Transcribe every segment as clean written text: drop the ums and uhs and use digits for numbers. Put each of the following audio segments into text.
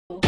Moment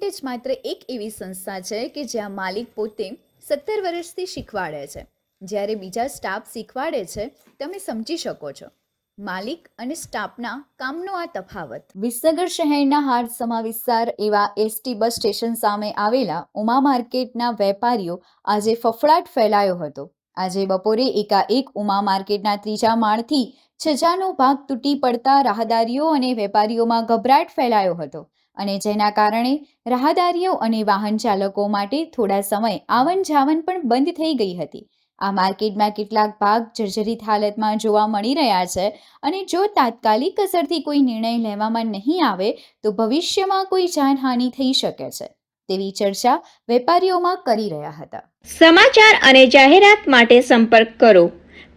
જ માત્ર એક એવી સંસ્થા છે કે જ્યાં માલિક પોતે 17 વર્ષથી શીખવાડે છે, જ્યારે બીજા સ્ટાફ શીખવાડે છે. તમે સમજી શકો છો માલિક અને સ્ટાફના કામનો આ તફાવત. વિસનગર શહેરના હાડસમા વિસ્તાર એવા એસટી બસ સ્ટેશન સામે આવેલા ઉમા માર્કેટના વેપારીઓ આજે ફફડાટ ફેલાયો હતો. આજે બપોરે એકાએક ઉમા માર્કેટના ત્રીજા માળથી છજાનો ભાગ તૂટી પડતા રાહદારીઓ અને વેપારીઓમાં ગભરાટ ફેલાયો હતો અને જેના કારણે રાહદારીઓ અને વાહન ચાલકો માટે થોડા સમય આવન જાવન પણ બંધ થઈ ગઈ હતી. આ માર્કેટમાં કેટલાક ભાગ જર્જરિત હાલતમાં જોવા મળી રહ્યા છે અને જો તાત્કાલિક અસરથી કોઈ નિર્ણય લેવામાં નહીં આવે તો ભવિષ્યમાં કોઈ જાનહાનિ થઈ શકે છે તેવી ચર્ચા વેપારીઓમાં કરી રહ્યા હતા. સમાચાર અને જાહેરાત માટે સંપર્ક કરો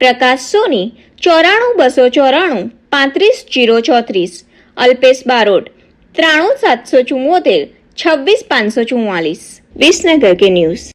પ્રકાશ સોની 94 294 35 034, અલ્પેશ બારોટ 93 774 26 544. વિસનગર કે ન્યૂઝ.